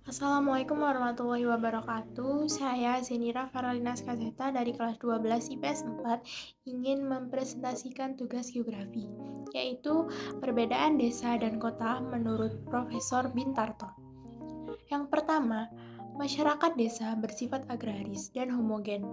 Assalamualaikum warahmatullahi wabarakatuh. Saya Zenira Karolina Skazeta dari kelas 12 IPS 4 ingin mempresentasikan tugas geografi, yaitu perbedaan desa dan kota menurut Profesor Bintarto. Yang pertama, masyarakat desa bersifat agraris dan homogen,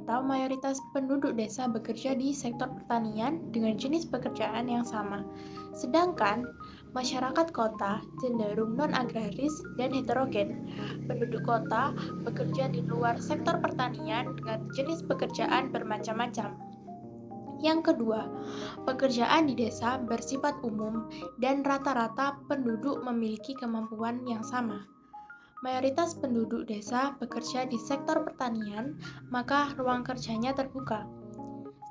atau mayoritas penduduk desa bekerja di sektor pertanian dengan jenis pekerjaan yang sama. Sedangkan masyarakat kota cenderung non-agraris dan heterogen. Penduduk kota bekerja di luar sektor pertanian dengan jenis pekerjaan bermacam-macam. Yang kedua, pekerjaan di desa bersifat umum dan rata-rata penduduk memiliki kemampuan yang sama. Mayoritas penduduk desa bekerja di sektor pertanian, maka ruang kerjanya terbuka.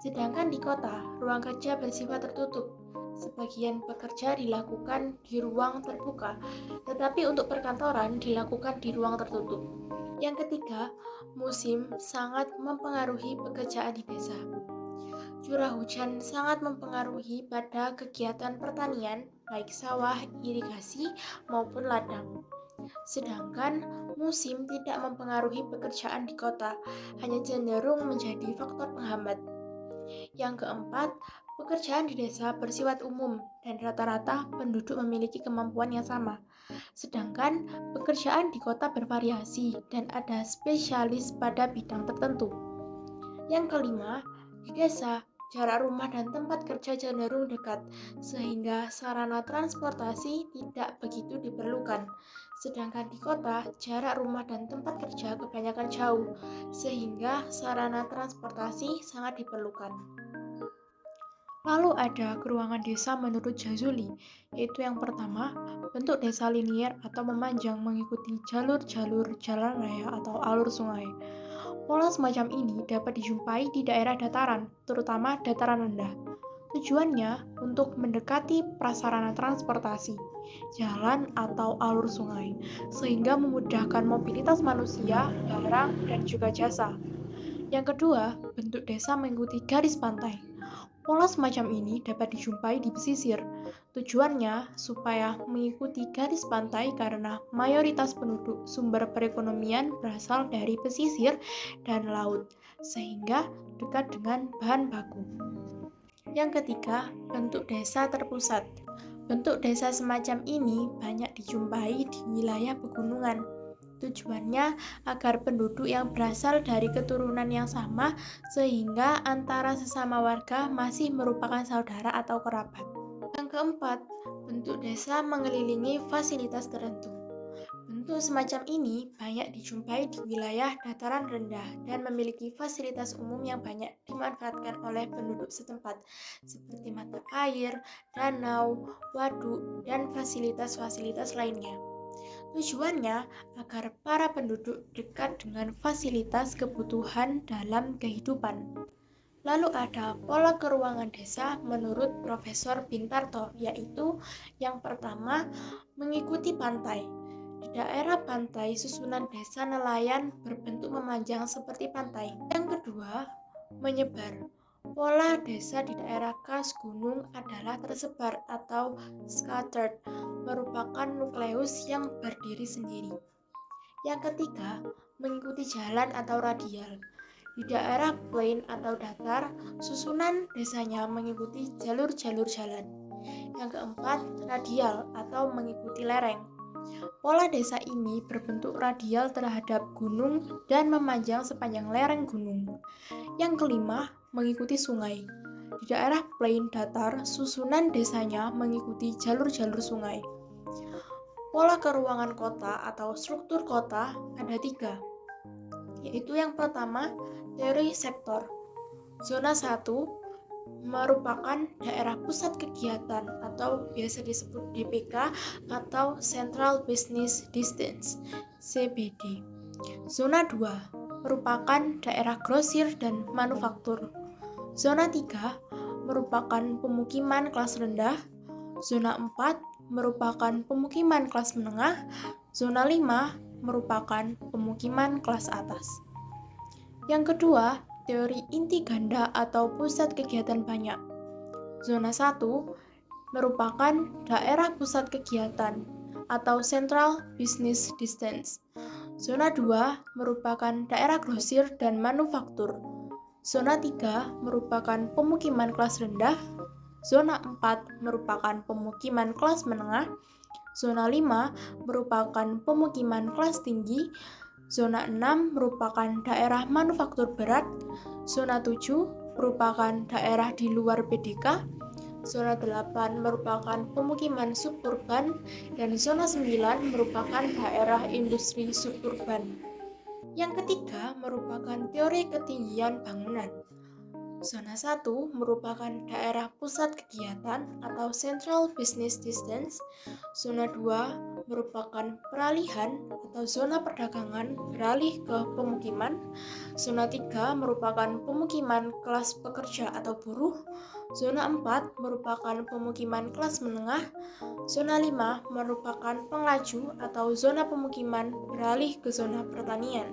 Sedangkan di kota, ruang kerja bersifat tertutup. Sebagian pekerja dilakukan di ruang terbuka, tetapi untuk perkantoran dilakukan di ruang tertutup. Yang ketiga, musim sangat mempengaruhi pekerjaan di desa. Curah hujan sangat mempengaruhi pada kegiatan pertanian, baik sawah, irigasi, maupun ladang. Sedangkan musim tidak mempengaruhi pekerjaan di kota, hanya cenderung menjadi faktor penghambat. Yang keempat, pekerjaan di desa bersifat umum dan rata-rata penduduk memiliki kemampuan yang sama. Sedangkan pekerjaan di kota bervariasi dan ada spesialis pada bidang tertentu. Yang kelima, di desa jarak rumah dan tempat kerja cenderung dekat, sehingga sarana transportasi tidak begitu diperlukan. Sedangkan di kota, jarak rumah dan tempat kerja kebanyakan jauh, sehingga sarana transportasi sangat diperlukan. Lalu ada keruangan desa menurut Jazuli, yaitu yang pertama, bentuk desa linier atau memanjang mengikuti jalur-jalur jalan raya atau alur sungai. Pola semacam ini dapat dijumpai di daerah dataran, terutama dataran rendah. Tujuannya untuk mendekati prasarana transportasi, jalan atau alur sungai, sehingga memudahkan mobilitas manusia, barang, dan juga jasa. Yang kedua, bentuk desa mengikuti garis pantai. Pola semacam ini dapat dijumpai di pesisir. Tujuannya supaya mengikuti garis pantai karena mayoritas penduduk sumber perekonomian berasal dari pesisir dan laut, sehingga dekat dengan bahan baku. Yang ketiga, bentuk desa terpusat. Bentuk desa semacam ini banyak dijumpai di wilayah pegunungan. Tujuannya agar penduduk yang berasal dari keturunan yang sama sehingga antara sesama warga masih merupakan saudara atau kerabat. Yang keempat, bentuk desa mengelilingi fasilitas tertentu. Bentuk semacam ini banyak dijumpai di wilayah dataran rendah dan memiliki fasilitas umum yang banyak dimanfaatkan oleh penduduk setempat, seperti mata air, danau, waduk, dan fasilitas-fasilitas lainnya. Tujuannya agar para penduduk dekat dengan fasilitas kebutuhan dalam kehidupan. Lalu ada pola keruangan desa menurut Profesor Bintarto, yaitu yang pertama, mengikuti pantai. Di daerah pantai, susunan desa nelayan berbentuk memanjang seperti pantai. Yang kedua, menyebar. Pola desa di daerah khas gunung adalah tersebar atau scattered, merupakan nukleus yang berdiri sendiri. Yang ketiga, mengikuti jalan atau radial. Di daerah plain atau datar, susunan desanya mengikuti jalur-jalur jalan. Yang keempat, radial atau mengikuti lereng. Pola desa ini berbentuk radial terhadap gunung dan memanjang sepanjang lereng gunung. Yang kelima, mengikuti sungai. Di daerah plain datar, susunan desanya mengikuti jalur-jalur sungai. Pola keruangan kota atau struktur kota ada tiga, yaitu yang pertama, teori sektor. Zona 1 merupakan daerah pusat kegiatan atau biasa disebut DPK atau Central Business District (CBD). Zona 2 merupakan daerah grosir dan manufaktur. Zona 3 merupakan pemukiman kelas rendah. Zona 4 merupakan pemukiman kelas menengah. Zona 5 merupakan pemukiman kelas atas. Yang kedua, teori inti ganda atau pusat kegiatan banyak. Zona 1 merupakan daerah pusat kegiatan. atau Central Business District. Zona 2 merupakan daerah grosir dan manufaktur. Zona 3 merupakan pemukiman kelas rendah. Zona 4 merupakan pemukiman kelas menengah. Zona 5 merupakan pemukiman kelas tinggi. Zona 6 merupakan daerah manufaktur berat. Zona 7 merupakan daerah di luar PDK, zona 8 merupakan pemukiman suburban, dan zona 9 merupakan daerah industri suburban. Yang ketiga merupakan teori ketinggian bangunan. Zona 1 merupakan daerah pusat kegiatan atau Central Business District. Zona 2 merupakan peralihan atau zona perdagangan beralih ke pemukiman. Zona 3 merupakan pemukiman kelas pekerja atau buruh. Zona 4 merupakan pemukiman kelas menengah. Zona 5 merupakan penglaju atau zona pemukiman beralih ke zona pertanian.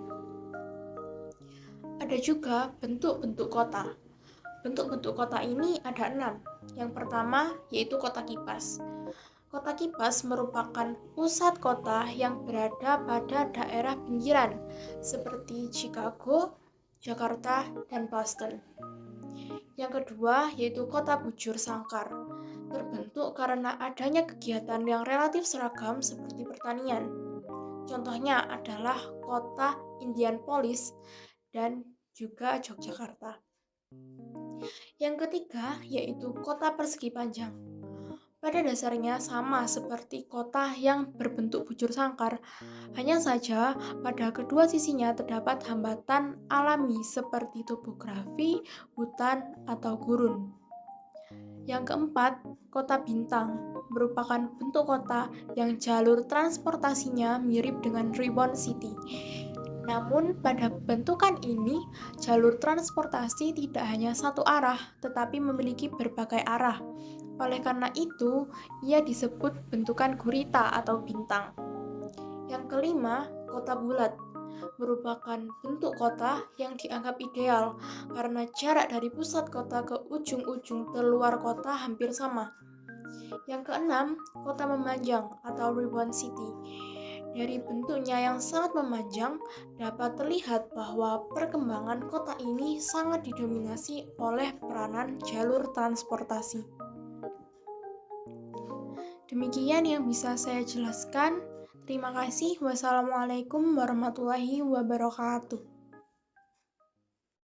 Ada juga bentuk-bentuk kota. Bentuk-bentuk kota ini ada 6. Yang pertama yaitu kota kipas. Kota kipas merupakan pusat kota yang berada pada daerah pinggiran seperti Chicago, Jakarta, dan Boston. Yang kedua yaitu kota bujur sangkar. Terbentuk karena adanya kegiatan yang relatif seragam seperti pertanian. Contohnya adalah kota Indianapolis dan juga Yogyakarta. Yang ketiga yaitu kota persegi panjang. Pada dasarnya sama seperti kota yang berbentuk bujur sangkar, hanya saja pada kedua sisinya terdapat hambatan alami seperti topografi, hutan, atau gurun. Yang keempat, kota bintang merupakan bentuk kota yang jalur transportasinya mirip dengan Ribbon City. Namun pada bentukan ini, jalur transportasi tidak hanya satu arah, tetapi memiliki berbagai arah. Oleh karena itu, ia disebut bentukan gurita atau bintang. Yang kelima, kota bulat merupakan bentuk kota yang dianggap ideal karena jarak dari pusat kota ke ujung-ujung terluar kota hampir sama. Yang keenam, kota memanjang atau Ribbon City. Dari bentuknya yang sangat memanjang, dapat terlihat bahwa perkembangan kota ini sangat didominasi oleh peranan jalur transportasi. Demikian yang bisa saya jelaskan. Terima kasih. Wassalamualaikum warahmatullahi wabarakatuh.